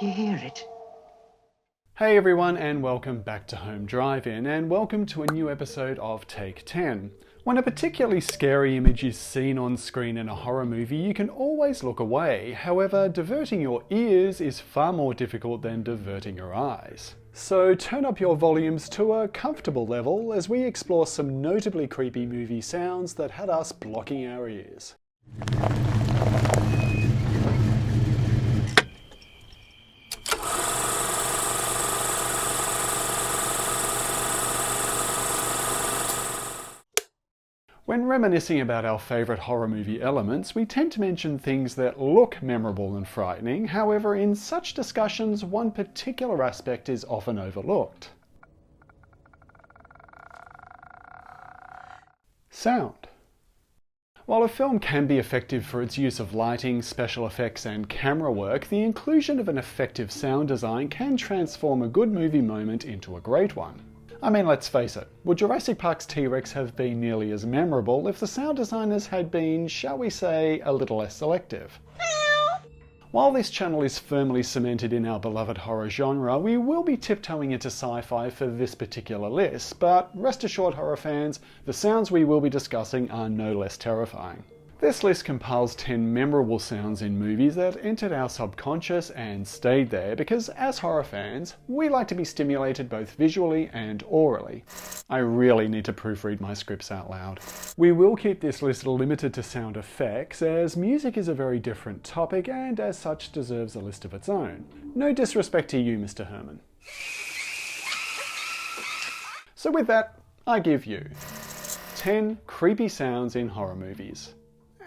Do you hear it? Hey everyone, and welcome back to Home Drive-In, and welcome to a new episode of Take 10. When a particularly scary image is seen on screen in a horror movie, you can always look away. However, diverting your ears is far more difficult than diverting your eyes. So turn up your volumes to a comfortable level as we explore some notably creepy movie sounds that had us blocking our ears. When reminiscing about our favourite horror movie elements, we tend to mention things that look memorable and frightening. However, in such discussions, one particular aspect is often overlooked. Sound. While a film can be effective for its use of lighting, special effects and camera work, the inclusion of an effective sound design can transform a good movie moment into a great one. I mean, let's face it, would Jurassic Park's T-Rex have been nearly as memorable if the sound designers had been, shall we say, a little less selective? While this channel is firmly cemented in our beloved horror genre, we will be tiptoeing into sci-fi for this particular list, but rest assured horror fans, the sounds we will be discussing are no less terrifying. This list compiles 10 memorable sounds in movies that entered our subconscious and stayed there because as horror fans, we like to be stimulated both visually and aurally. I really need to proofread my scripts out loud. We will keep this list limited to sound effects as music is a very different topic and as such deserves a list of its own. No disrespect to you, Mr. Herman. So with that, I give you 10 creepy sounds in horror movies.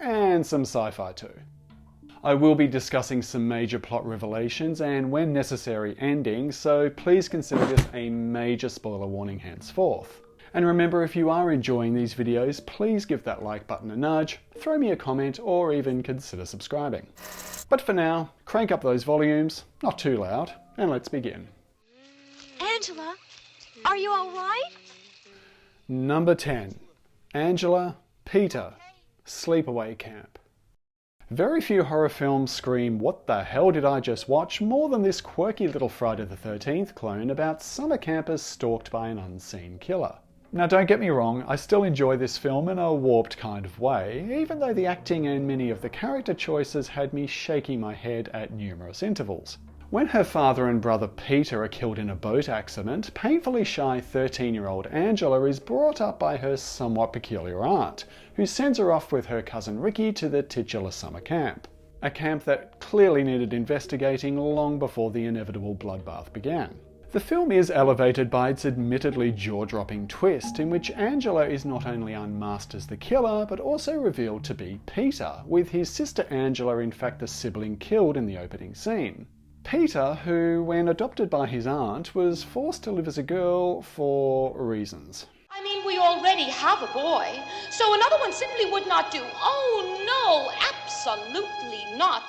And some sci-fi too. I will be discussing some major plot revelations and, when necessary, endings, so please consider this a major spoiler warning henceforth. And remember, if you are enjoying these videos, please give that like button a nudge, throw me a comment, or even consider subscribing. But for now, crank up those volumes, not too loud, and let's begin. Angela, are you all right? Number 10. Angela, Peter, Sleepaway Camp. Very few horror films scream, "What the hell did I just watch?" more than this quirky little Friday the 13th clone about summer campers stalked by an unseen killer. Now don't get me wrong, I still enjoy this film in a warped kind of way, even though the acting and many of the character choices had me shaking my head at numerous intervals. When her father and brother Peter are killed in a boat accident, painfully shy 13-year-old Angela is brought up by her somewhat peculiar aunt, who sends her off with her cousin Ricky to the titular summer camp. A camp that clearly needed investigating long before the inevitable bloodbath began. The film is elevated by its admittedly jaw-dropping twist, in which Angela is not only unmasked as the killer, but also revealed to be Peter, with his sister Angela in fact the sibling killed in the opening scene. Peter, who, when adopted by his aunt, was forced to live as a girl for reasons. I mean, we already have a boy, so another one simply would not do. Oh no, absolutely not.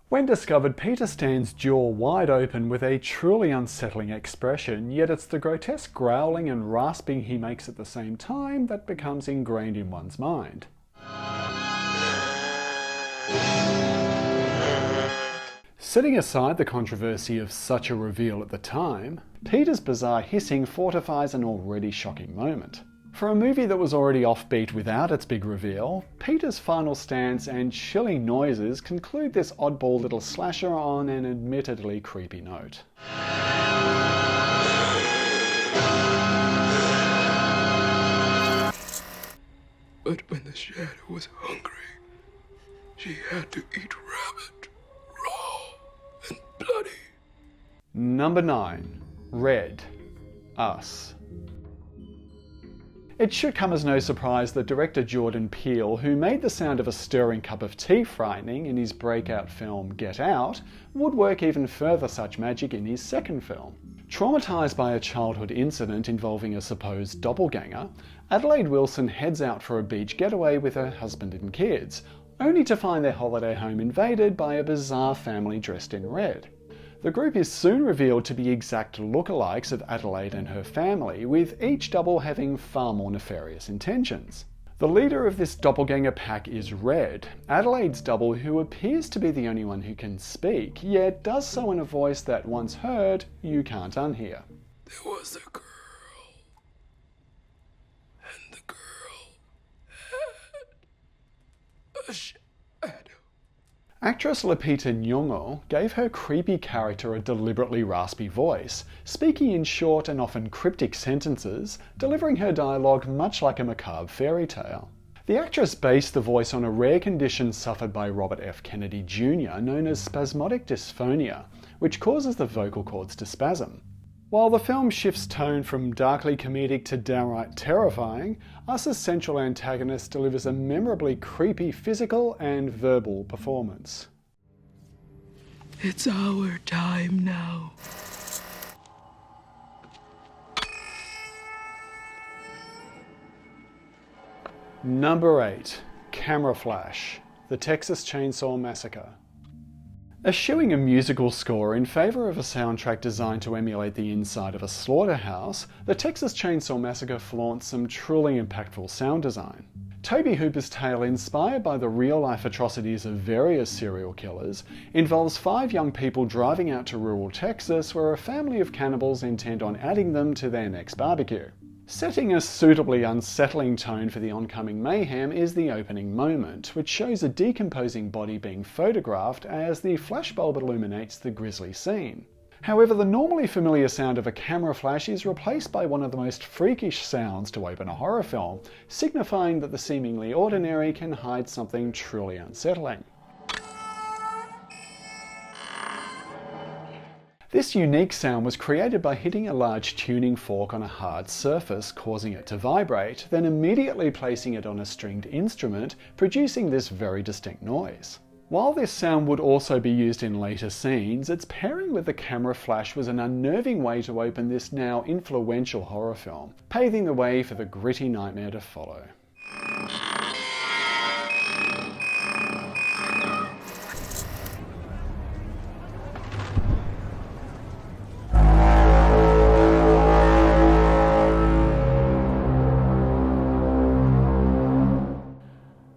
When discovered, Peter stands jaw wide open with a truly unsettling expression, yet it's the grotesque growling and rasping he makes at the same time that becomes ingrained in one's mind. Setting aside the controversy of such a reveal at the time, Peter's bizarre hissing fortifies an already shocking moment. For a movie that was already offbeat without its big reveal, Peter's final stance and chilling noises conclude this oddball little slasher on an admittedly creepy note. But when the shadow was hungry, she had to eat rabbit, raw and bloody. Number 9. Red. Us. It should come as no surprise that director Jordan Peele, who made the sound of a stirring cup of tea frightening in his breakout film Get Out, would work even further such magic in his second film. Traumatised by a childhood incident involving a supposed doppelganger, Adelaide Wilson heads out for a beach getaway with her husband and kids, only to find their holiday home invaded by a bizarre family dressed in red. The group is soon revealed to be exact lookalikes of Adelaide and her family, with each double having far more nefarious intentions. The leader of this doppelganger pack is Red, Adelaide's double who appears to be the only one who can speak, yet does so in a voice that once heard, you can't unhear. There was a girl, and the girl had a shadow. Actress Lupita Nyong'o gave her creepy character a deliberately raspy voice, speaking in short and often cryptic sentences, delivering her dialogue much like a macabre fairy tale. The actress based the voice on a rare condition suffered by Robert F. Kennedy Jr. known as spasmodic dysphonia, which causes the vocal cords to spasm. While the film shifts tone from darkly comedic to downright terrifying, Us's central antagonist delivers a memorably creepy physical and verbal performance. It's our time now. Number 8. Camera Flash, The Texas Chainsaw Massacre. Eschewing a musical score in favour of a soundtrack designed to emulate the inside of a slaughterhouse, The Texas Chainsaw Massacre flaunts some truly impactful sound design. Tobe Hooper's tale, inspired by the real-life atrocities of various serial killers, involves 5 young people driving out to rural Texas where a family of cannibals intend on adding them to their next barbecue. Setting a suitably unsettling tone for the oncoming mayhem is the opening moment, which shows a decomposing body being photographed as the flashbulb illuminates the grisly scene. However, the normally familiar sound of a camera flash is replaced by one of the most freakish sounds to open a horror film, signifying that the seemingly ordinary can hide something truly unsettling. This unique sound was created by hitting a large tuning fork on a hard surface, causing it to vibrate, then immediately placing it on a stringed instrument, producing this very distinct noise. While this sound would also be used in later scenes, its pairing with the camera flash was an unnerving way to open this now influential horror film, paving the way for the gritty nightmare to follow.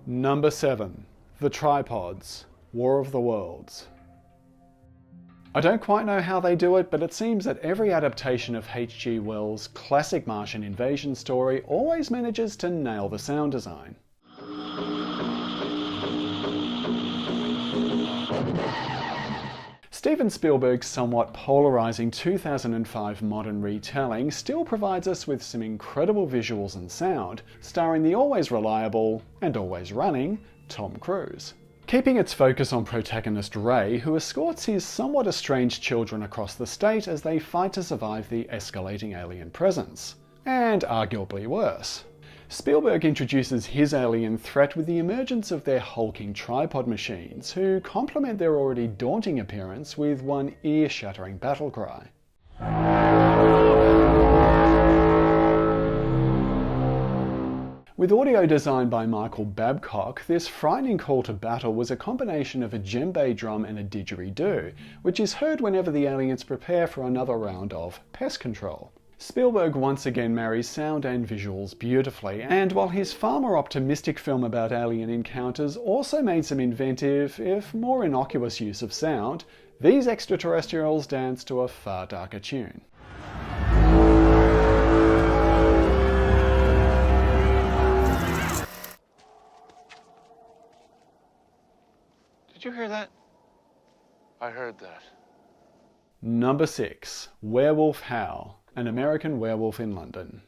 Number 7. The Tripods, War of the Worlds. I don't quite know how they do it, but it seems that every adaptation of H.G. Wells' classic Martian invasion story always manages to nail the sound design. Steven Spielberg's somewhat polarizing 2005 modern retelling still provides us with some incredible visuals and sound, starring the always reliable, and always running, Tom Cruise. Keeping its focus on protagonist Ray, who escorts his somewhat estranged children across the state as they fight to survive the escalating alien presence. And arguably worse. Spielberg introduces his alien threat with the emergence of their hulking tripod machines, who complement their already daunting appearance with one ear-shattering battle cry. With audio designed by Michael Babcock, this frightening call to battle was a combination of a djembe drum and a didgeridoo, which is heard whenever the aliens prepare for another round of pest control. Spielberg once again marries sound and visuals beautifully, and while his far more optimistic film about alien encounters also made some inventive, if more innocuous use of sound, these extraterrestrials dance to a far darker tune. Did you hear that? I heard that. Number 6. Werewolf Howl, An American Werewolf in London.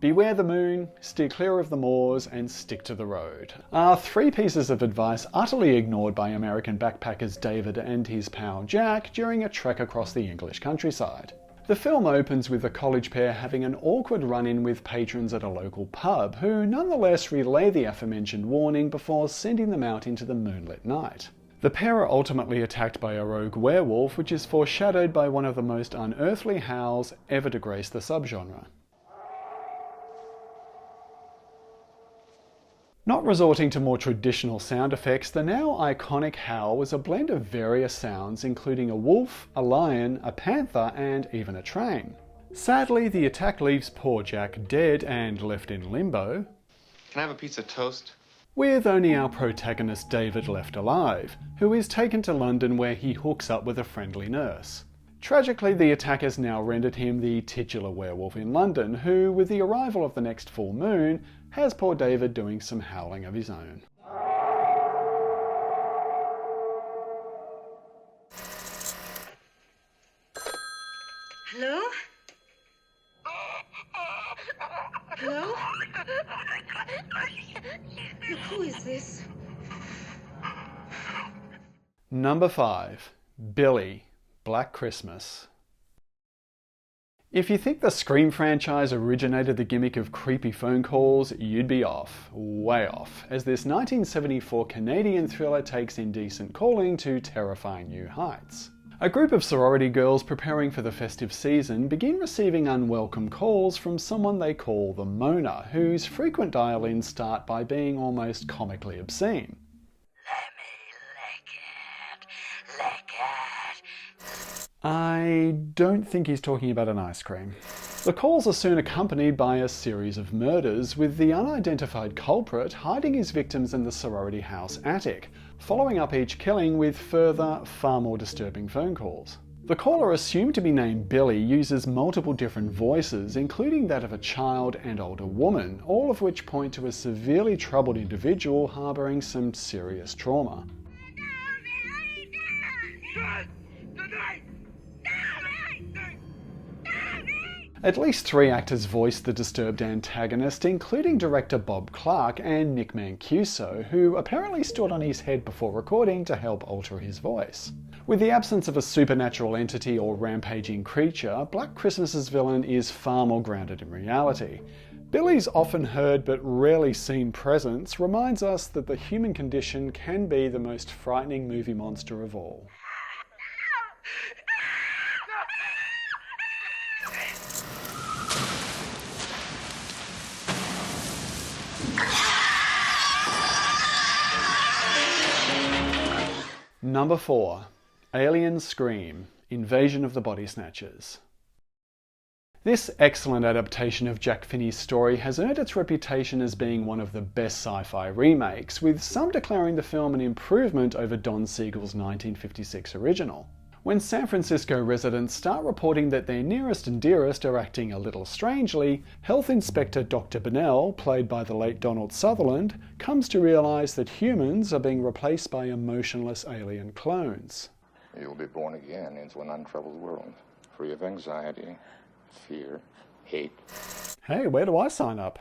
Beware the moon, steer clear of the moors, and stick to the road are 3 pieces of advice utterly ignored by American backpackers David and his pal Jack during a trek across the English countryside. The film opens with the college pair having an awkward run-in with patrons at a local pub, who nonetheless relay the aforementioned warning before sending them out into the moonlit night. The pair are ultimately attacked by a rogue werewolf, which is foreshadowed by one of the most unearthly howls ever to grace the subgenre. Not resorting to more traditional sound effects, the now iconic howl was a blend of various sounds including a wolf, a lion, a panther, and even a train. Sadly, the attack leaves poor Jack dead and left in limbo, Can I have a piece of toast? With only our protagonist David left alive, who is taken to London where he hooks up with a friendly nurse. Tragically, the attack has now rendered him the titular werewolf in London, who, with the arrival of the next full moon, has poor David doing some howling of his own. Hello? Hello? Look, who is this? Number 5. Billy, Black Christmas. If you think the Scream franchise originated the gimmick of creepy phone calls, you'd be off, way off, as this 1974 Canadian thriller takes indecent calling to terrifying new heights. A group of sorority girls preparing for the festive season begin receiving unwelcome calls from someone they call the Mona, whose frequent dial-ins start by being almost comically obscene. I don't think he's talking about an ice cream. The calls are soon accompanied by a series of murders, with the unidentified culprit hiding his victims in the sorority house attic, following up each killing with further, far more disturbing phone calls. The caller, assumed to be named Billy, uses multiple different voices, including that of a child and older woman, all of which point to a severely troubled individual harbouring some serious trauma. At least 3 actors voiced the disturbed antagonist, including director Bob Clark and Nick Mancuso, who apparently stood on his head before recording to help alter his voice. With the absence of a supernatural entity or rampaging creature, Black Christmas's villain is far more grounded in reality. Billy's often heard but rarely seen presence reminds us that the human condition can be the most frightening movie monster of all. Number 4. Alien Scream, Invasion of the Body Snatchers. This excellent adaptation of Jack Finney's story has earned its reputation as being one of the best sci-fi remakes, with some declaring the film an improvement over Don Siegel's 1956 original. When San Francisco residents start reporting that their nearest and dearest are acting a little strangely, Health Inspector Dr. Bennell, played by the late Donald Sutherland, comes to realise that humans are being replaced by emotionless alien clones. You'll be born again into an untroubled world, free of anxiety, fear, hate. Hey, where do I sign up?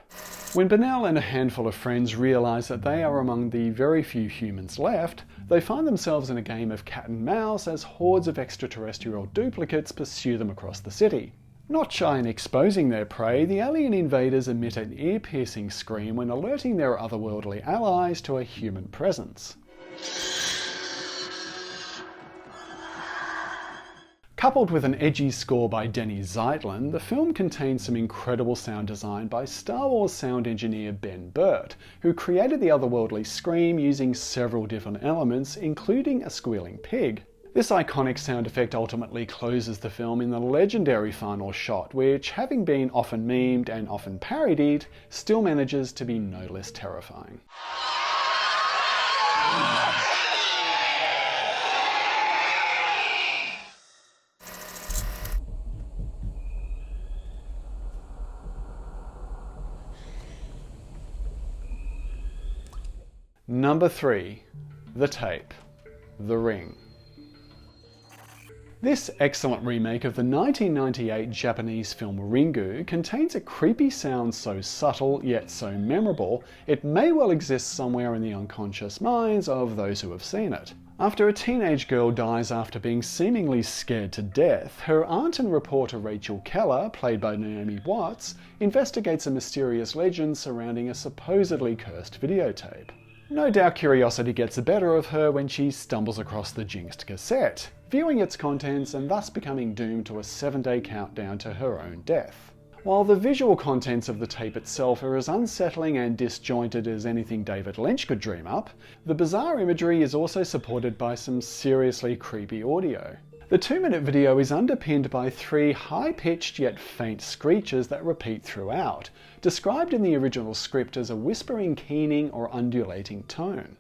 When Bennell and a handful of friends realise that they are among the very few humans left, they find themselves in a game of cat and mouse as hordes of extraterrestrial duplicates pursue them across the city. Not shy in exposing their prey, the alien invaders emit an ear-piercing scream when alerting their otherworldly allies to a human presence. Coupled with an edgy score by Denny Zeitlin, the film contains some incredible sound design by Star Wars sound engineer Ben Burtt, who created the otherworldly scream using several different elements, including a squealing pig. This iconic sound effect ultimately closes the film in the legendary final shot, which, having been often memed and often parodied, still manages to be no less terrifying. Number 3. The Tape. The Ring. This excellent remake of the 1998 Japanese film Ringu contains a creepy sound so subtle yet so memorable it may well exist somewhere in the unconscious minds of those who have seen it. After a teenage girl dies after being seemingly scared to death, her aunt and reporter Rachel Keller, played by Naomi Watts, investigates a mysterious legend surrounding a supposedly cursed videotape. No doubt curiosity gets the better of her when she stumbles across the jinxed cassette, viewing its contents and thus becoming doomed to a 7-day countdown to her own death. While the visual contents of the tape itself are as unsettling and disjointed as anything David Lynch could dream up, the bizarre imagery is also supported by some seriously creepy audio. The 2-minute video is underpinned by 3 high-pitched yet faint screeches that repeat throughout, described in the original script as a whispering, keening or undulating tone.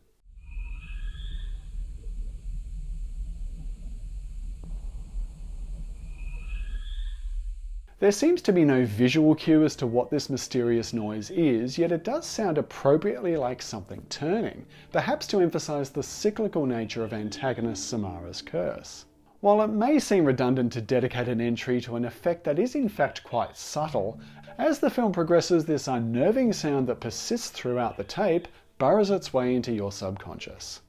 There seems to be no visual cue as to what this mysterious noise is, yet it does sound appropriately like something turning, perhaps to emphasise the cyclical nature of antagonist Samara's curse. While it may seem redundant to dedicate an entry to an effect that is in fact quite subtle, as the film progresses, this unnerving sound that persists throughout the tape burrows its way into your subconscious.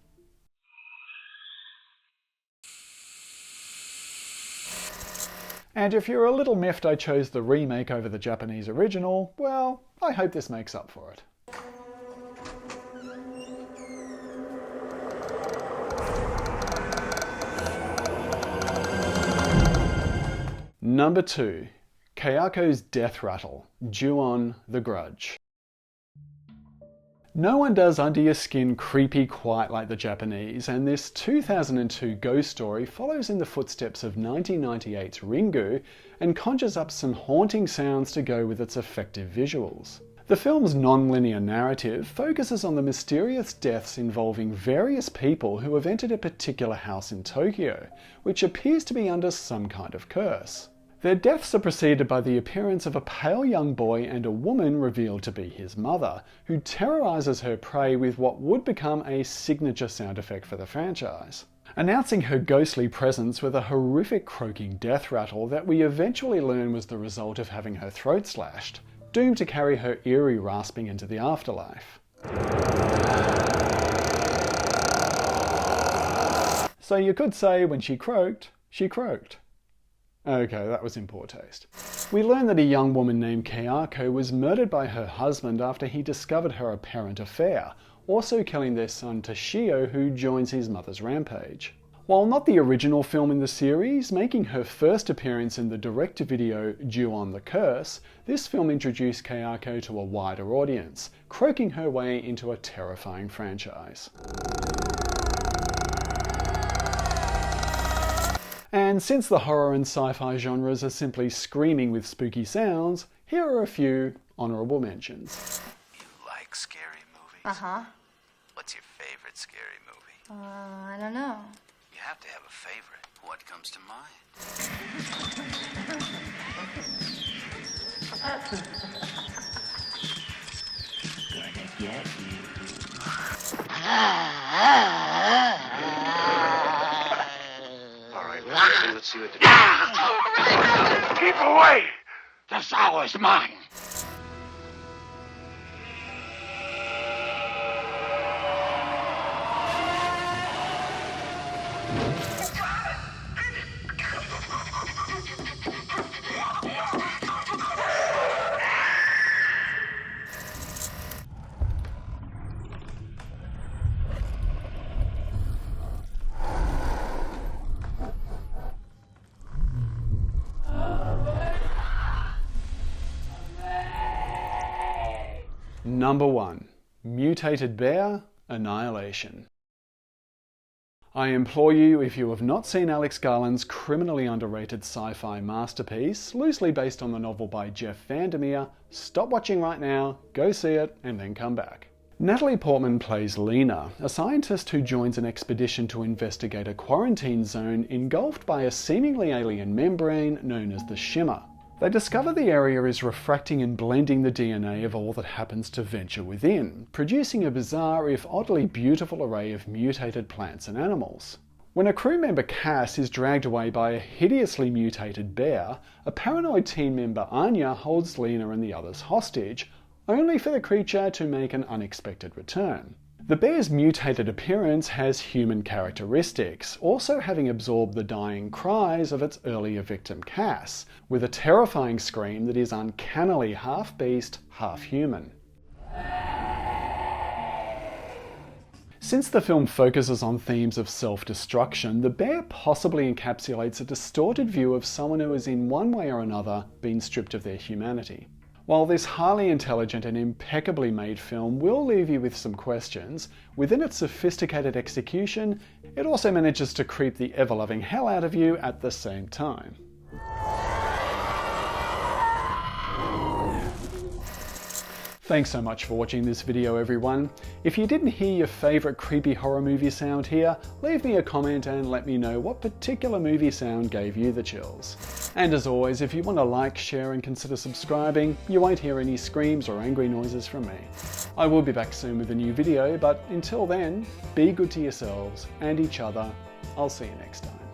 And if you're a little miffed I chose the remake over the Japanese original, well, I hope this makes up for it. Number 2. Kayako's Death Rattle, Ju-on the Grudge. No one does under your skin creepy quite like the Japanese, and this 2002 ghost story follows in the footsteps of 1998's Ringu and conjures up some haunting sounds to go with its effective visuals. The film's non-linear narrative focuses on the mysterious deaths involving various people who have entered a particular house in Tokyo, which appears to be under some kind of curse. Their deaths are preceded by the appearance of a pale young boy and a woman revealed to be his mother, who terrorizes her prey with what would become a signature sound effect for the franchise, announcing her ghostly presence with a horrific croaking death rattle that we eventually learn was the result of having her throat slashed, doomed to carry her eerie rasping into the afterlife. So you could say when she croaked, she croaked. Okay, that was in poor taste. We learn that a young woman named Kayako was murdered by her husband after he discovered her apparent affair, also killing their son Toshio, who joins his mother's rampage. While not the original film in the series, making her first appearance in the direct-to-video Ju-on the Curse, this film introduced Kayako to a wider audience, croaking her way into a terrifying franchise. And since the horror and sci-fi genres are simply screaming with spooky sounds, here are a few honourable mentions. You like scary movies? Uh-huh. What's your favorite scary movie? I don't know. You have to have a favorite. What comes to mind? Gonna get you. All right, let's see what the... Keep away! The sow is mine! Number 1. Mutated Bear, Annihilation. I implore you, if you have not seen Alex Garland's criminally underrated sci-fi masterpiece, loosely based on the novel by Jeff Vandermeer, stop watching right now, go see it, and then come back. Natalie Portman plays Lena, a scientist who joins an expedition to investigate a quarantine zone engulfed by a seemingly alien membrane known as the Shimmer. They discover the area is refracting and blending the DNA of all that happens to venture within, producing a bizarre, if oddly beautiful array of mutated plants and animals. When a crew member, Cass, is dragged away by a hideously mutated bear, a paranoid team member, Anya, holds Lena and the others hostage, only for the creature to make an unexpected return. The bear's mutated appearance has human characteristics, also having absorbed the dying cries of its earlier victim Cass, with a terrifying scream that is uncannily half beast, half human. Since the film focuses on themes of self-destruction, the bear possibly encapsulates a distorted view of someone who has in one way or another been stripped of their humanity. While this highly intelligent and impeccably made film will leave you with some questions, within its sophisticated execution, it also manages to creep the ever-loving hell out of you at the same time. Thanks so much for watching this video, everyone. If you didn't hear your favourite creepy horror movie sound here, leave me a comment and let me know what particular movie sound gave you the chills. And as always, if you want to like, share and consider subscribing, you won't hear any screams or angry noises from me. I will be back soon with a new video, but until then, be good to yourselves and each other. I'll see you next time.